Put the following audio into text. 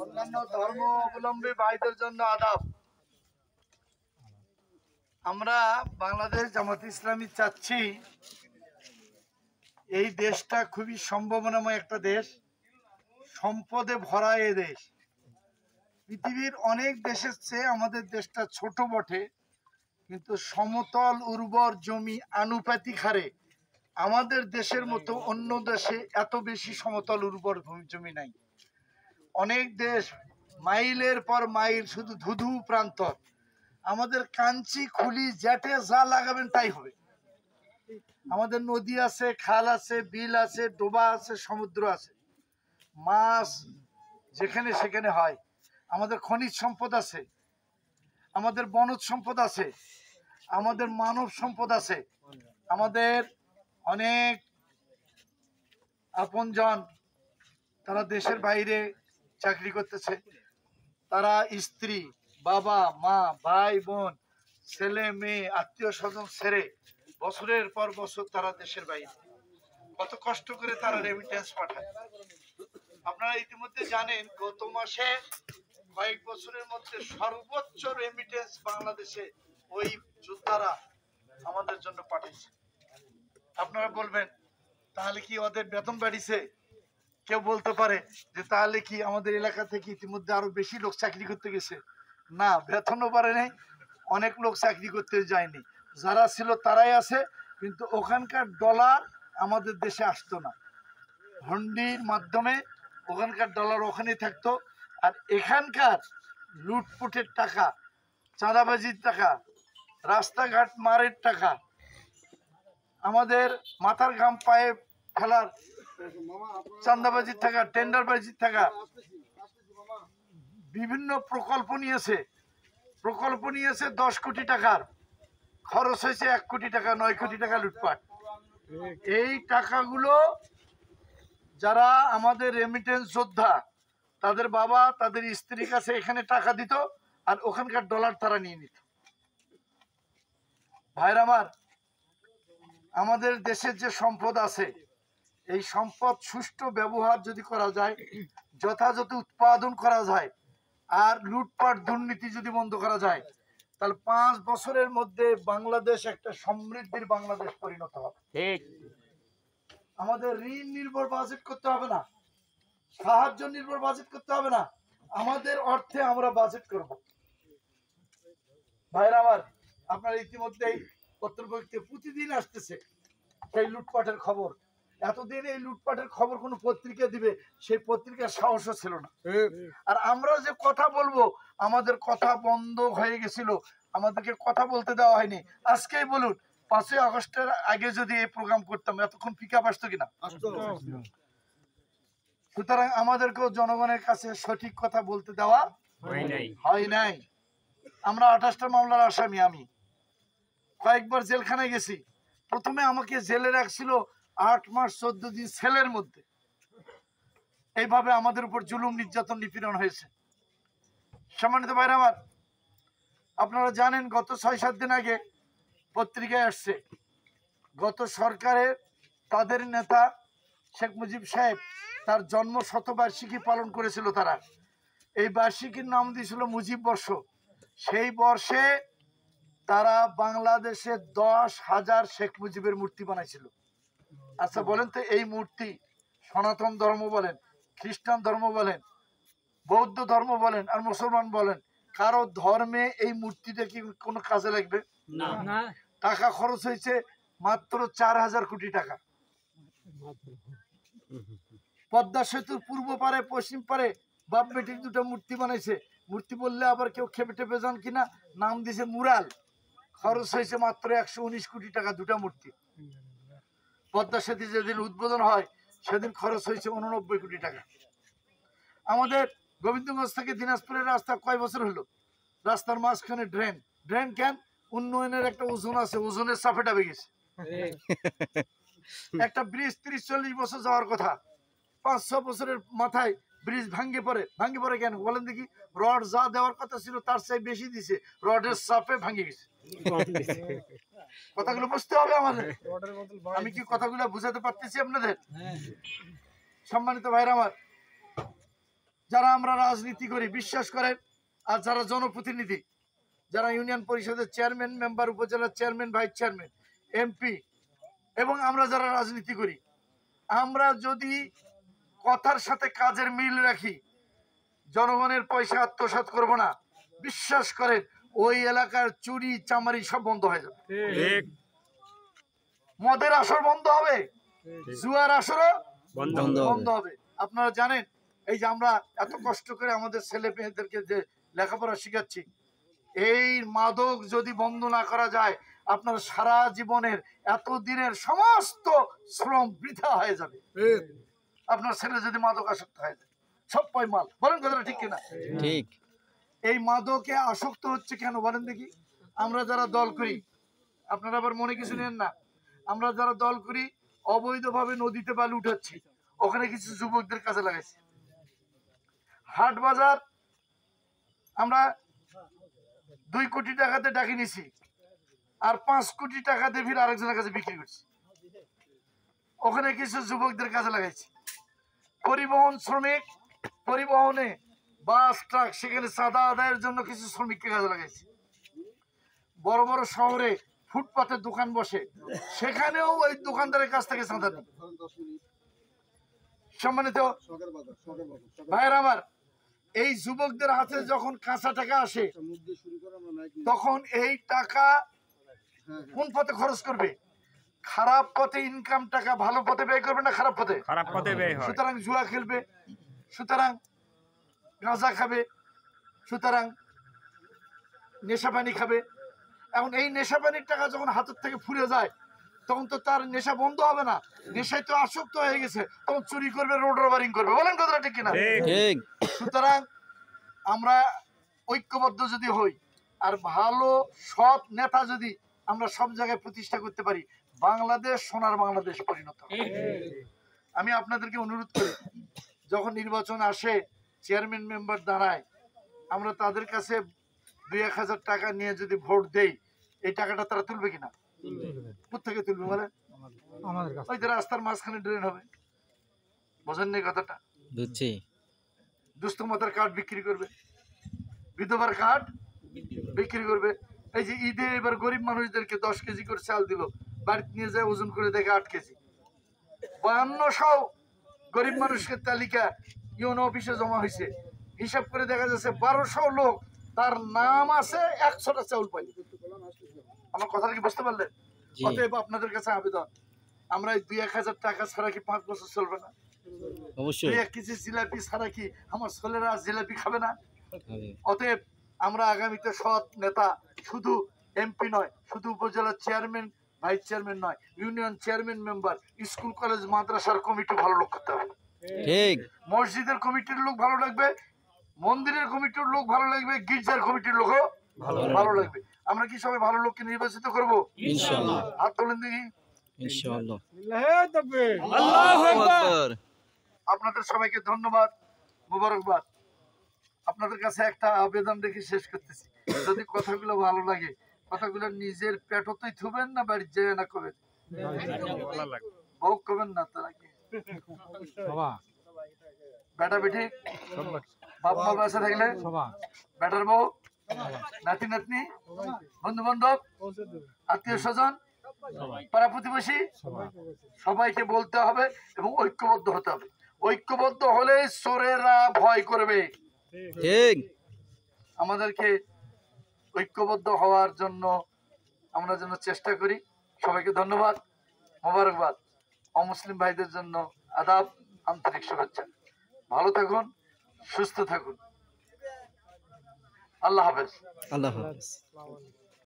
অন্যান্য ধর্ম অবলম্বী ভাইদের জন্য আদাব। আমরা বাংলাদেশ জামাত ইসলামী চাচ্ছি এই দেশটা খুবই সম্ভাবনাময় একটা দেশ, সম্পদে ভরা এই দেশ। পৃথিবীর অনেক দেশের চেয়ে আমাদের দেশটা ছোট বটে, কিন্তু সমতল উর্বর জমি আনুপাতিক হারে আমাদের দেশের মতো অন্য দেশে এত বেশি সমতল উর্বর জমি নাই। অনেক দেশ মাইলের পর মাইল শুধু ধুধু প্রান্তর। আমাদের কাঞ্চি খুলি জ্যাটে যা লাগাবেন তাই হবে। আমাদের নদী আছে, খাল আছে, বিল আছে, ডোবা আছে, সমুদ্র আছে, মাছ যেখানে সেখানে হয়। আমাদের খনিজ সম্পদ আছে, আমাদের বনজ সম্পদ আছে, আমাদের মানব সম্পদ আছে। আমাদের অনেক আপনজন তারা দেশের বাইরে চাকরি করতেছে, তারা স্ত্রী, বাবা, মা, ভাই, বোন, ছেলে, মেয়ে, আত্মীয় স্বজন ছেড়ে বছরের পর বছর তারা দেশের বাইরে কত কষ্ট করে তারা রেমিটেন্স পাঠায়। আপনারা ইতিমধ্যে জানেন গত মাসে কয়েক বছরের মধ্যে সর্বোচ্চ রেমিটেন্স বাংলাদেশে ওই যোদ্ধারা আমাদের জন্য পাঠিয়েছে। আপনারা বলবেন তাহলে কি ওদের বেতন বাড়িছে? কেউ বলতে পারে যে তাহলে কি আমাদের এলাকা থেকে ইতিমধ্যে আরো বেশি লোক চাকরি করতে গেছে? না, বেতনও বাড়ে নাই, অনেক লোক চাকরি করতে যায়নি। যারা ছিল তারাই আছে, কিন্তু ওখানকার ডলার আমাদের দেশে আসতো না। হুন্ডির মাধ্যমে ওখানকার ডলার ওখানেই থাকতো, আর এখানকার লুটপুটের টাকা, চাঁদাবাজির টাকা, রাস্তাঘাট মারের টাকা, আমাদের মাথার ঘাম পায়ে ফেলার চাঁদাবাজির টাকা, টেন্ডারবাজির টাকা, বিভিন্ন প্রকল্প নিয়েছে 10 কোটি টাকার, খরচ হয়েছে 1 কোটি টাকা, 9 কোটি টাকা লুটপাট। এই টাকাগুলো যারা আমাদের রেমিটেন্স যোদ্ধা তাদের বাবা তাদের স্ত্রীর কাছে এখানে টাকা দিত, আর ওখানকার ডলার তারা নিয়ে নিত। ভাইরা আমার, আমাদের দেশের যে সম্পদ আছে, এই সম্পদ সুষ্ঠু ব্যবহার যদি করা যায়, যথাযথ উৎপাদন করা যায়, আর লুটপাট দুর্নীতি যদি বন্ধ করা যায়, তাহলে 5 বছরের মধ্যে বাংলাদেশ একটা সমৃদ্ধির বাংলাদেশ পরিণত হবে। আমাদের ঋণ নির্ভর বাজেট করতে হবে না, সাহায্য নির্ভর বাজেট করতে হবে না, আমাদের অর্থে আমরা বাজেট করব। ভাইরা আমার, আপনারা ইতিমধ্যেই পত্রপত্রিকা প্রতিদিন আসতেছে সেই লুটপাটের খবর। এতদিন এই লুটপাটের খবর কোন পত্রিকা দিবে সেই পত্রিকার সাহসও ছিল না। আর আমরা যে কথা বলবো, আমাদের কথা বন্ধ হয়ে গেছিল, আমাদেরকে কথা বলতে দেওয়া হয়নি। আজকেই বলুন, 5ই আগস্টের আগে যদি এই প্রোগ্রাম করতাম এতক্ষণ পিকআপ আসতো কিনা? সুতরাং আমাদেরকেও জনগণের কাছে সঠিক কথা বলতে দেওয়া হয় নাই। আমরা 28টা মামলার আসামি। আমি কয়েকবার জেলখানায় গেছি। প্রথমে আমাকে জেলে রাখছিল 8 মাস 14 দিন সেলের মধ্যে। এইভাবে আমাদের উপর জুলুম, নির্যাতন, নিপীড়ন হয়েছে। সম্মানিত ভাইরা আমার, আপনারা জানেন গত 6-7 দিন আগে পত্রিকায় আসছে গত সরকারের তাদের নেতা শেখ মুজিব সাহেব তার জন্ম শতবার্ষিকী পালন করেছিল। তারা এই বার্ষিকীর নাম দিয়েছিল মুজিব বর্ষ। সেই বর্ষে তারা বাংলাদেশে 10,000 শেখ মুজিবের মূর্তি বানাইছিল। আচ্ছা বলেন তো, এই মূর্তি সনাতন ধর্ম বলেন, খ্রিস্টান ধর্ম বলেন, বৌদ্ধ ধর্ম বলেন, আর মুসলমান বলেন, কারো ধর্মে এই মূর্তিটা কি কোনো কাজে লাগবে? না। টাকা খরচ হয়েছে মাত্র 4,000 কোটি টাকা। পদ্মা সেতুর পূর্ব পারে পশ্চিম পারে বাপ বেটির 2টা মূর্তি বানাইছে। মূর্তি বললে আবার কেউ খেপে টেপে যান কিনা, নাম দিছে মুরাল। খরচ হয়েছে মাত্র 119 কোটি টাকা 2টা মূর্তি। পদ্মা সেতু যেদিন উদ্বোধন হয় সেদিন খরচ হয়েছে 89 কোটি টাকা। আমাদের গোবিন্দগঞ্জ থেকে দিনাজপুরের রাস্তা কয় বছর হলো? রাস্তার মাঝখানে ড্রেন। ড্রেন কেন? উন্নয়নের একটা ওজন আছে, ওজনের চাপে ডাবে গেছে। একটা ব্রিজ 30-40 বছর যাওয়ার কথা, 5-6 বছরের মাথায় ব্রিজ ভাঙ্গে পড়ে কেন বলেন দেখি? রড যা দেওয়ার কথা ছিল তার চেয়ে বেশি দিছে, রডের চাপে ভাঙ্গে গেছে। কথাগুলো বুঝতে হবে আমাদের। আমি কি কথাগুলো বুঝাতে পারতেছি আপনাদের? সম্মানিত ভাইরা আমার, যারা আমরা রাজনীতি করি বিশ্বাস করেন, আর যারা জনপ্রতিনিধি, যারা ইউনিয়ন পরিষদের চেয়ারম্যান, মেম্বার, উপজেলার চেয়ারম্যান, ভাইস চেয়ারম্যান, এমপি, এবং আমরা যারা রাজনীতি করি, আমরা যদি কথার সাথে কাজের মিল রাখি, জনগণের পয়সা আত্মসাৎ করব না, বিশ্বাস করেন ওই এলাকার চুরি চামারি সব বন্ধ হয়ে যাবে। মদের আসর বন্ধ হবে, জুয়ার আসরও বন্ধ হবে। আপনারা জানেন, এই যে আমরা এত কষ্ট করে আমাদের ছেলে মেয়েদেরকে যে লেখাপড়া শিখাচ্ছি, এই মাদক যদি বন্ধ না করা যায়, আপনার সারা জীবনের এতদিনের সমস্ত শ্রম বৃথা হয়ে যাবে। আপনার ছেলে যদি মাদক আসক্ত হয়ে যায়, সব পয়মাল, বলেন কথাটা ঠিক কিনা? ঠিক। এই মাদকে আসক্ত হচ্ছে কেন বলেন দেখি? আমরা যারা দল করি, আপনারা আবার মনে কিছু নেন না, আমরা যারা দল করি অবৈধভাবে নদীতে বালু উঠাচ্ছি, ওখানে কিছু যুবকদের কাজে লাগাইছি। হাট বাজার আমরা 2 কোটি টাকাতে ডাকি নিছি, আর 5 কোটি টাকাতে ফির আরেকজনের কাছে বিক্রি করছি, ওখানে কিছু যুবকদের কাজে লাগাইছি। পরিবহন শ্রমিক, পরিবহনে বাস ট্রাক, সেখানে চাঁদা আদায়ের জন্য কিছু শ্রমিককে কাজে লাগাইছি। বড় বড় শহরে ফুটপাতের দোকান বসে, সেখানেও ওই দোকানদারের কাছ থেকে চাঁদা নেই। সম্মানিত ভাইয়ের আমার, এই যুবকদের হাতে যখন কাঁচা টাকা আসে, তখন এই টাকা কোন পথে খরচ করবে? খারাপ পথে ইনকাম টাকা ভালো পথে ব্যয় করবে না খারাপ পথে? খারাপ পথে ব্যয় হয়। সুতরাং জুয়া খেলবে, সুতরাং গাঁজা খাবে, সুতরাং নেশা পানি খাবে। এখন এই নেশা পানির টাকা যখন হাতের থেকে ফুরে যায়, তখন তো তার নেশা বন্ধ হবে না, নেশায় তো আসক্ত হয়ে গেছে, তখন চুরি করবে, রোড রবারিং করবে। বলেন কথাটা ঠিক কিনা? ঠিক। সুতরাং আমরা ঐক্যবদ্ধ যদি হই, আর ভালো সৎ নেতা যদি আমরা সব জায়গায় প্রতিষ্ঠা করতে পারি, বাংলাদেশ সোনার বাংলাদেশ পরিণত হবে। আমি আপনাদেরকে অনুরোধ করি, যখন নির্বাচন আসে, চেয়ারম্যান মেম্বার দাঁড়ায়, আমরা তাদের কাছে 2-1 হাজার টাকা নিয়ে যদি ভোট দেই, এই টাকাটা তারা তুলবে কিনা? কোথেকে তুলবে বলেন? ওই যে রাস্তার মাঝখানে ড্রেন হবে, বোঝেন নি কথাটা? বুঝছি। দুস্থ মাতার কার্ড বিক্রি করবে, বিধবার কার্ড বিক্রি করবে। এই যে ঈদে এবার গরিব মানুষদেরকে 10 কেজি করে চাল দিল, বাড়িতে নিয়ে যায় ওজন করে দেখে 8 কেজি। 5200 গরিব মানুষের তালিকা ইউনো অফিসে জমা হয়েছে, হিসাব করে দেখা যাচ্ছে 1200 লোক তার নাম আছে, 100টা চাউল পাই। আমার কথাটা কি বুঝতে পারলেন? অতএব আপনাদের কাছে আবেদন, আমরা 2-1 হাজার টাকা ছাড়া কি 5 বছর চলবে না? অবশ্যই। 2-1 কেজি জিলাপি ছাড়া কি আমার ছেলেরা জিলাপি খাবে না? অতএব আমরা আগামীতে সৎ নেতা, শুধু এমপি নয়, শুধু উপজেলার চেয়ারম্যান, ভাইস চেয়ারম্যান নয়, union chairman, member, school college মাদ্রাসার কমিটি ভালো লোক করতে হবে। ঠিক। মসজিদের কমিটির লোক ভালো লাগবে, মন্দিরের কমিটির লোক ভালো লাগবে, গির্জার কমিটির লোকও ভালো লাগবে। আমরা কি সবাই ভালো লোককে নির্বাচিত করব? ইনশাআল্লাহ। হাত তোলেন দেখি। ইনশাআল্লাহ। আল্লাহু আকবার। আপনাদের সবাইকে ধন্যবাদ, মোবারকবাদ। আপনাদের কাছে একটা আবেদন রেখে শেষ করতেছি, যদি কথাগুলো ভালো লাগে, কথাগুলো নিজের পেটতেই থুবেন না বাড়ির যায় না করবেন? বউ করবেন না, তারা কি বেটা বেটি বাপ মা বাসা থাকলে বেটার বউ, নাতি নাতনি, বন্ধু বান্ধব, আত্মীয় স্বজন, পাড়া প্রতিবেশী, সবাইকে বলতে হবে এবং ঐক্যবদ্ধ হতে হবে। ঐক্যবদ্ধ হলে চোরেরা ভয় করবে। ঠিক। আমাদেরকে ঐক্যবদ্ধ হওয়ার জন্য আমরা যেন চেষ্টা করি। সবাইকে ধন্যবাদ, মোবারকবাদ। অমুসলিম ভাইদের জন্য আদাব, আন্তরিক শুভেচ্ছা। ভালো থাকুন, সুস্থ থাকুন। আল্লাহ হাফেজ। আল্লাহ হাফেজ।